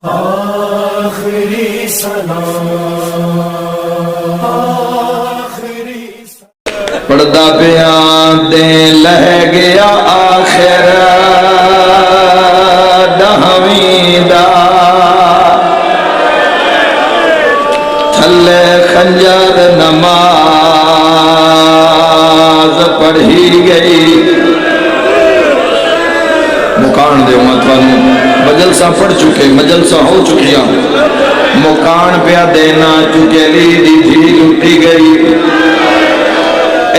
آخری سلام پردہ بیان دے لہ گیا آخر دہویں دا تھلے خنجر نماز پڑھی گئی مکان دے امتوانوں مجلسہ پڑھ چکے مجلسہ ہو چکیا مکان پہ دینا چکے لی دی تھی لٹی گئی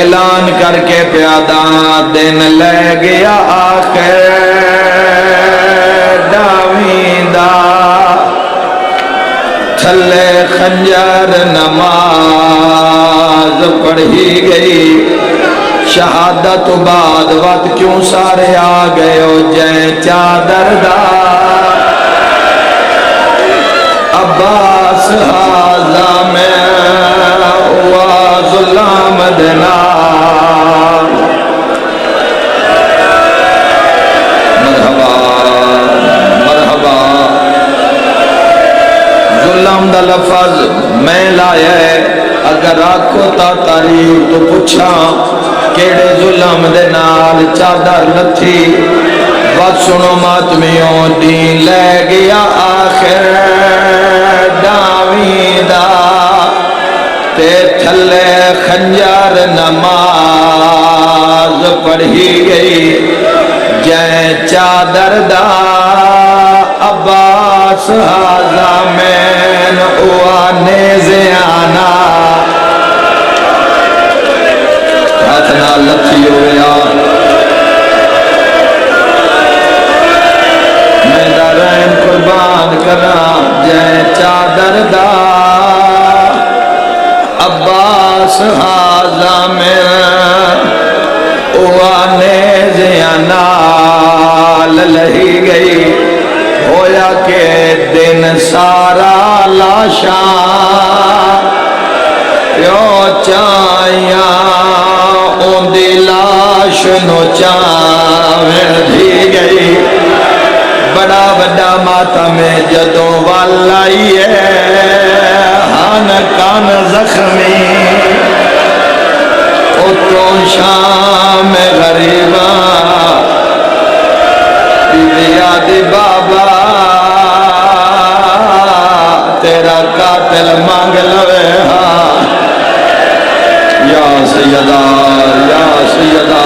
اعلان کر کے پیادہ دن لے گیا آخر داویں دا تھلے خنجر نماز پڑھی گئی شہادت بعد وقت کیوں سارے آ گئے ہو جائیں چادر دا عباس حاضہ میں ہوا ظلم دنا مرحبا مرحبا ظلم دا لفظ میں لائے اگر آکھو تا تاریخ تو پوچھا کیڑے ظلم دے نال چادر لتھی بات سنو ماتمیوں دین لے گیا آخر داویں دا تے تھلے خنجر نماز پڑھی گئی جائیں چادر دا عباس حاضہ مین اوانے زیانا ہاتھنا لتھی ہویا میں دارین قربان کرا جائیں چادر دا عباس حاضہ میں اوانے زیانا للہی گئی ہویا کہ دن سارا لاشاں یو چاہیاں اون دی لاش نو چاہویں دی گئی بڑا بڑا ماتم جدوں والائی ہے ہان کان زخمی اتوں شام غریباں بیاد بابا تیرا قاتل مانگ لوے ہاں یا سیدہ یا سیدہ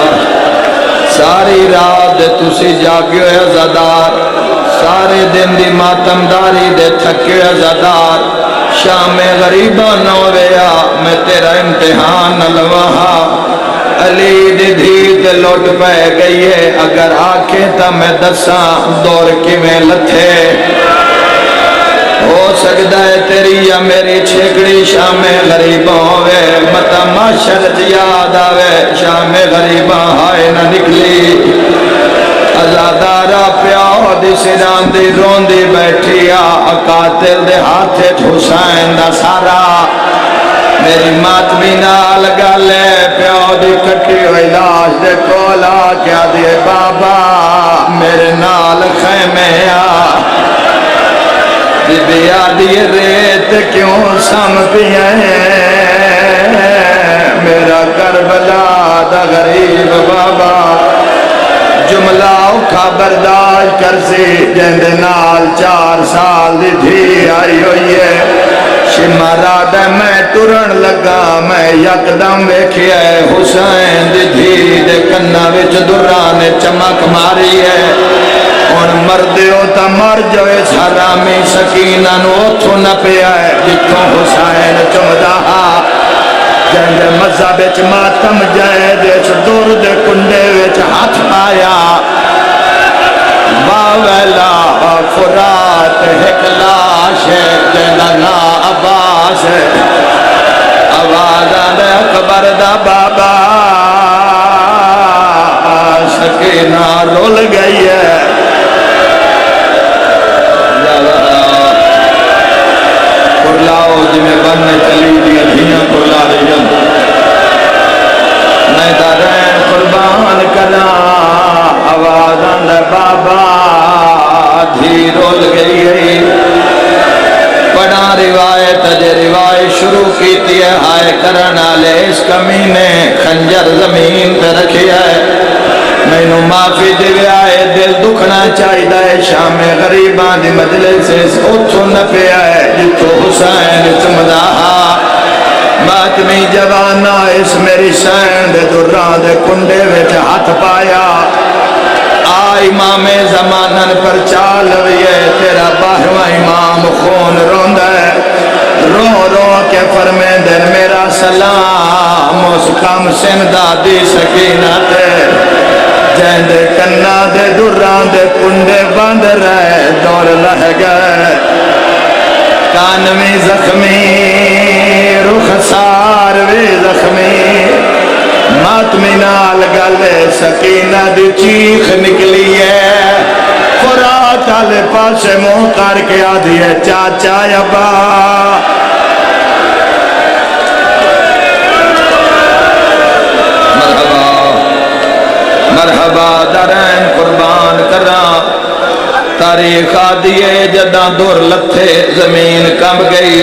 ساری رات تسی جاگے عزادار سارے دن دی ماتمداری دے تھکے عزادار شام غریبہ نو ویا میں تیرا امتحان نلوہا علی دی دھیت لوٹ پہ گئی ہے اگر آنکھیں تا میں دساں دور کی میں لتھے ہو سکتا ہے تیری یا میری چھکڑی شام غریبہ ہوئے متا معاشرت یاد آوے شام غریبہ ہائے نہ نکلی ازادارہ پیاؤ دی سران دی رون دی بیٹھیا قاتل دے ہاتھے حسین دا سارا میری ماتمی نال گالے پیاؤ دی کٹی ہوئی لاش دے کولا کیا دے بابا میرے نال خیمے آ بی بی آدھی ریت کیوں سم پیئے میرا کربلا دا غریب بابا جملہ اوکھا برداشت کر سی جند نال 4 سال دی تھی آئی ہوئی ہے شمارا دے میں ٹرن لگا میں یکدم ویکھی ہے حسین دی تھی دے کنہ وچ دران چمک ماری ہے ان مردیوں تا مر جوئے حرامی سکینہ نو اتھو نہ پیا ہے جتوں حسین چمدہا جنگ مزہ بیچ ماتم جائے دیچ دور دے کنڈے بیچ ہاتھ پایا باویلا فرات ہکلاش ہے جنگا نا عباس ہے آوازہ دے اکبر دا بابا سکینہ رول گئی ہے کرلاؤ جی میں بننے چلی دیا دھیاں کرلا رہی ہوں میں دارین قربان کرا آواز اندر بابا دھی رول گئی کیتی ہے ہائے کرن والے اس کمینے خنجر زمین پہ رکھیا ہے مینوں معافی دیویا ہے دل دکھنا چاہیدا ہے شام غریباں دی مجلس سے اوتھوں نپیا ہے جتھوں حسین چمدا ماتمی جوانا اس میری سین دے دوران دے کنڈے وچ ہاتھ پایا امام زمانن پر چال ہوئے تیرا 12واں امام خون روندا ہے رو رو کے فرمے دن میرا سلام اس کم سندہ دی سکینہ تے جہن دے کنہ دے دوران دے کنڈے بند رہے دور لہ گئے کانوی زخمی رخسار وی زخمی ماتمی نال گلے سکینہ دی چیخ نکلی ہے فرات آلے پاسے منہ کر کے آدھی ہے چاچا ابا مرحبا مرحبا درین قربان کران تاریخ آدھیے جداں دور لتھے زمین کم گئی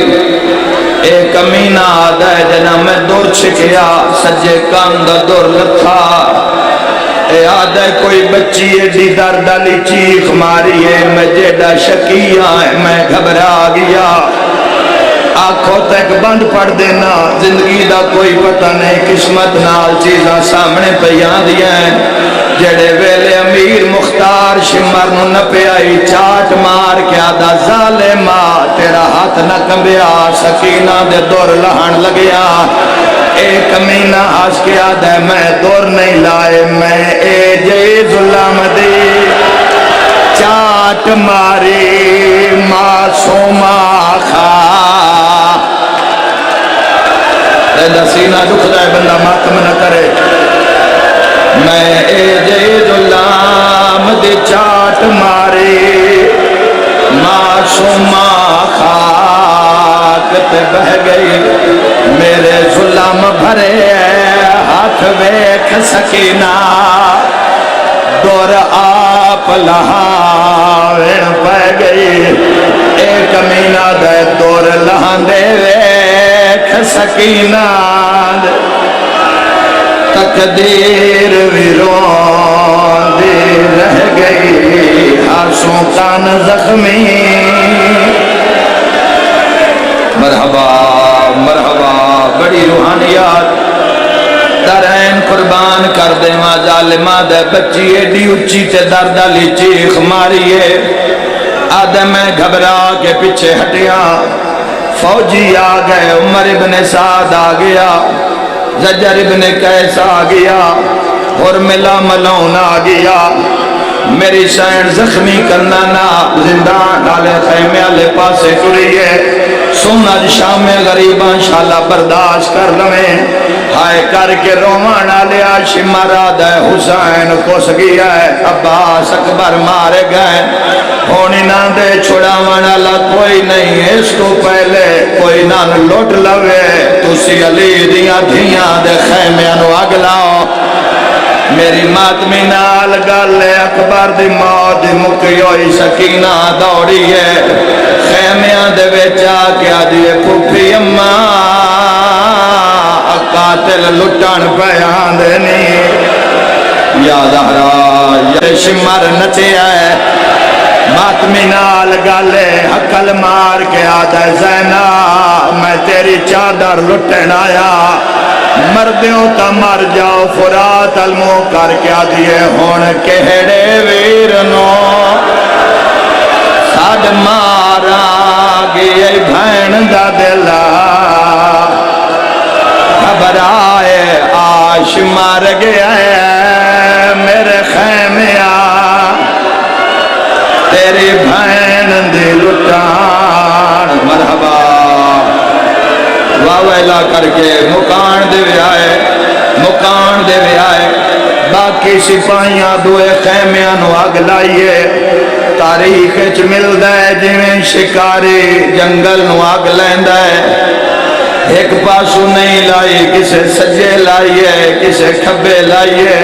ایک کمینہ آدھا ہے جنہ میں دور چھکیا سجے کام دا دور لتھا اے آدھا ہے کوئی بچی ایڈی دردالی چیخ ماری ہے میں جیڈا شکیہ ہے میں گھبرا گیا آنکھوں تک بند پڑ دینا زندگی دا کوئی پتہ نہیں قسمت نال چیزاں سامنے پیاں دیا ہیں جڑے ویلے امیر مختار شمر نو نپے آئی چاٹ مار کے آدھا ظالمہ تیرا ہاتھ نہ کمبیا سکینہ دے دور لہن لگیا ایک کمینہ ہاس کے آدھا میں دور نہیں لائے میں اے جے ظلم دی چاٹ ماری معصومہ خواہ رہندا سینہ دکھ دائے بندہ ماتم نہ کرے میں اے جے ظلام دی چاٹ ماری معصومہ خاک تے بہ گئی میرے ظلم بھرے ہاتھ ویکھ سکینہ دور آپ لہاویں پہ گئی اے کمینہ دے دور لہاں دے ویکھ سکینہ تقدیر ویرون دی رہ گئی ہاسوں کان زخمی مرحبا مرحبا بڑی روحانیات درین قربان کر دے ماں ظالمہ دے بچی ایڈی اچھی تے دردالی چیخ ماریے آدھے میں گھبرا کے پیچھے ہٹیا فوجی آ گئے عمر ابن سعد آ گیا زجر ابن قیس آ گیا اور ملا ملون آ گیا میری شہر زخمی کرنا نا زندان ڈالے خیمے والے پاسے ٹریے سونا شام غریباں شالا برداشت کر لویں ہائے کر کے روان آلیا شماراد ہے حسین کس گیا ہے عباس اکبر مارے گئے ہونی نہ دے چھڑا والا کوئی نہیں اس کو پہلے کوئی نہ لوٹ لوے تسی علی دیاں دھیاں دے خیمیاں نو آگ لاؤ میری ماتمی نال گل اکبر دی موت دی مکی ہوئی سکینہ دوڑی ہے خیمیاں دے ویچا کیا دیئے پھوپھی اماں قاتل لٹان پیان دینی یا زہرا یا شمر نچیا ہے ماتمی نال گالے حقل مار کے آدھے زینہ میں تیری چادر لٹن آیا مردیوں تا مر جاؤ فرات المو کر کے آدھیے ہون کہڑے ویرنو ساڑھ مارا گئی بھین دا دلا خبر آئے آش مار گیا ہے میرے خیمیا تیری بھین دی لٹان مرحبا واویلا کر کے مکان دے وی آئے باقی سپاہیاں دوئے خیمیاں نو آگ لائیے تاریخ اچ مل دائے جویں شکاری جنگل نو آگ لین دائے ایک پاسو نہیں لائی کسے سجے لائیے کسے کھبے لائیے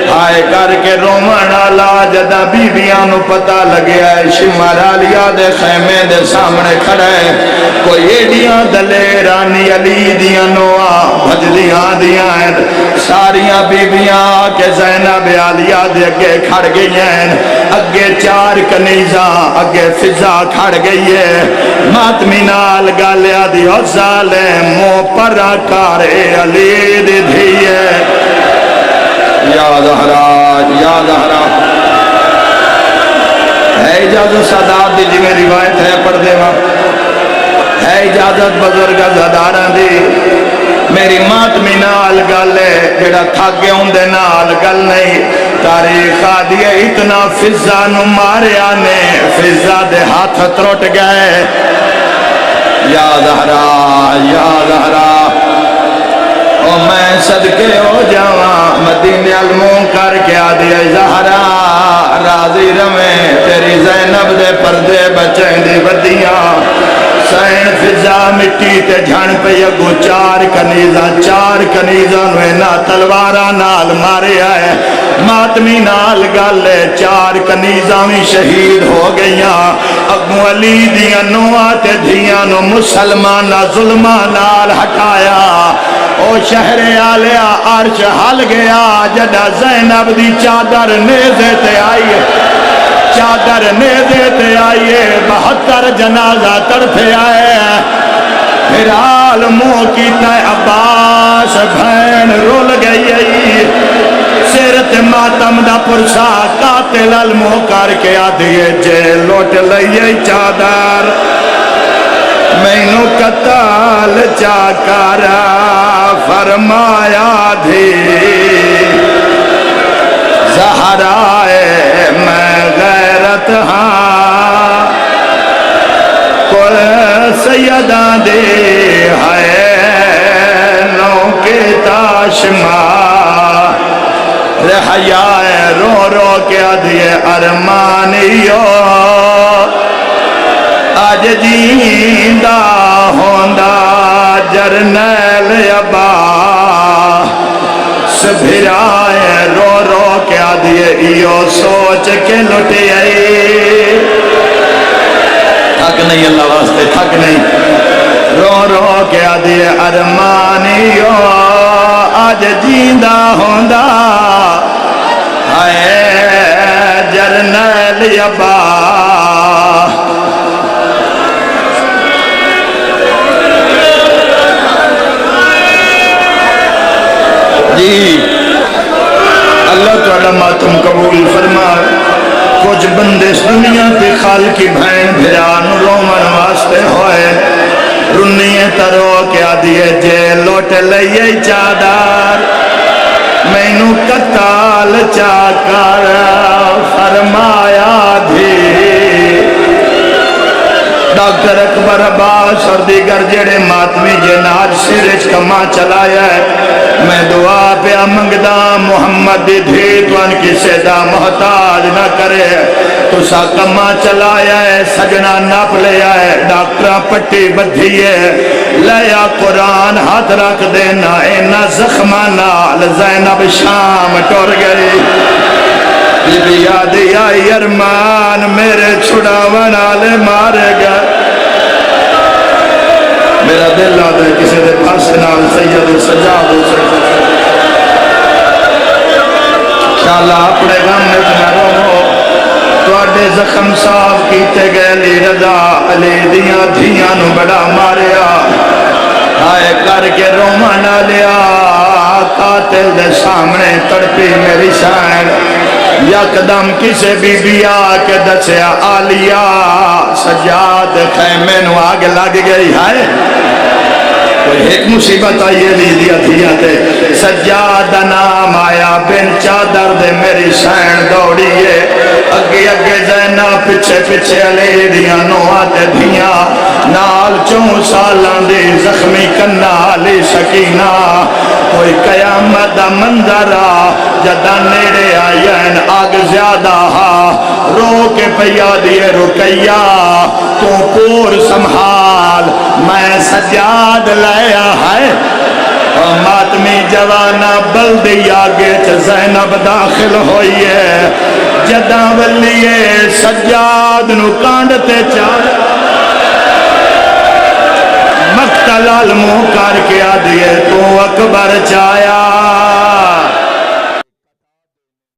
ہائے کر کے رومن والا جدا بیویاں نو پتہ لگیا ہے شمر علیہ دے خیمے دے سامنے کھڑا ہے کوئی ایڈیاں دلیرانی علی دیاں نوآ بھجدیاں دیاں ہیں ساریاں بیویاں کے زینب علیہ دے اگے کھڑ گئی ہیں اگے چار کنیزاں اگے فضا کھڑ گئی ہے ماتمی نال گالیا دی او ظالم مو پر کارے علی دی دھی ہے یا زہرا یا زہرا ہے اجازت سادات دی جی میں روایت ہے پڑھ دے ماں ہے اجازت بزرگ زداران دی میری ماتمی نال گل ہے جڑا تھاکے ہوندے نال گل نہیں تاریخ آدھیے اتنا فضا نو ماریا نے فضا دے ہاتھ تروٹ گئے یا زہرا یا زہرا او میں صدقے ہو جاواں مدینے المون کر کے آدھیے زہرا راضی رمیں تیری زینب دے پردے بچیں دی بدیاں سین فضا مٹی تے جھن پہ یگو چار کنیزاں نوے نا تلوارا نال مارے آئے ماتمی نال گالے چار کنیزاں بھی شہید ہو گئیاں اگو علی دیاں نوآ تے دھیاں نو مسلمان ظلمان نال ہٹایا او شہر آلیا عرش حل گیا جڑا زینب دی چادر نیزے تے آئی چادر نیزے تے آئیے 72 جنازہ تڑپے آئے پھر عالموں کی تے عباس بھین رول گئی سیرت ماتم دا پرسا قاتل علموں کر کے آدھیے جے لوٹ لئیے چادر میں نو قتال چاکارا فرمایا دھی زہرائے میں غیرت ہاں کوئی سیدان دے ہے نو کے تاشما رحیائے رو رو کے آدھیے ارمانیو آج جیندہ ہوندہ جرنیل ابا سبھرائے رو رو کے آدھیے ایو سوچ کے لٹے آئی تھک نہیں اللہ واسطے تھک نہیں رو رو کے آدھیے ارمانیو آج جیندہ ہوندہ آئے جرنیل ابا جی اللہ تعالیٰ ماتم قبول فرما کچھ بندے اس دنیا تے خال کی بھین بھران رومن واسطے ہوئے رنیے ترو کیا دیئے جے لوٹ لئیے چادر میں نو قتال چاکر فرمایا دھی ڈاکٹر اکبر عباس اور دیگر جڑے ماتمی جناج سرچ کما چلایا ہے میں دعا پہ منگدا محمد دھی تو ان کی سیدہ محتاج نہ کرے تو سا کما چلایا ہے سجنہ ناپ لیا ہے ڈاکٹرہ پٹی بدھی ہے لیا قرآن ہاتھ رکھ دینا اینا زخمہ نال زینب شام ٹور گئی بی بی یادی آئی ارمان میرے چھڑاون آلے مارے گا میرا دل آتا ہے کسی دے پاس نال سید سجاد ہو سکتا شاءاللہ اپنے غم میں تمہیں رو تو اڈے زخم صاف کیتے گئے لی رضا علی دیاں دھیاں نو بڑا ماریا آئے کر کے رومن لیا قاتل دے سامنے تڑپی میری شاعر یکدم کسے بی بی آکے دسیا آلیا سجاد خیمے نو آگ لگ گئی ہے کوئی ایک مصیبت آئیے لی دیا دیا تے سجاد نام آیا بن چادر دے میری سین دوڑیے اگے اگے زینہ پچھے پچھے علی دیا نو آتے دیا نال 4 سالان دے زخمی کنا علی سکینہ کوئی قیامت دا منظرہ جدہ نیڑے آئین آگ زیادہ رو کے پیا دیے رکیا تو پور سنبھال میں سجاد لیا ہے ماتمی جوانا بلدی آگے زینب داخل ہوئی ہے جداں ولیے سجاد نو کانڈتے چاہ مقتل علمو کر کے آدھئے تو اکبر چایا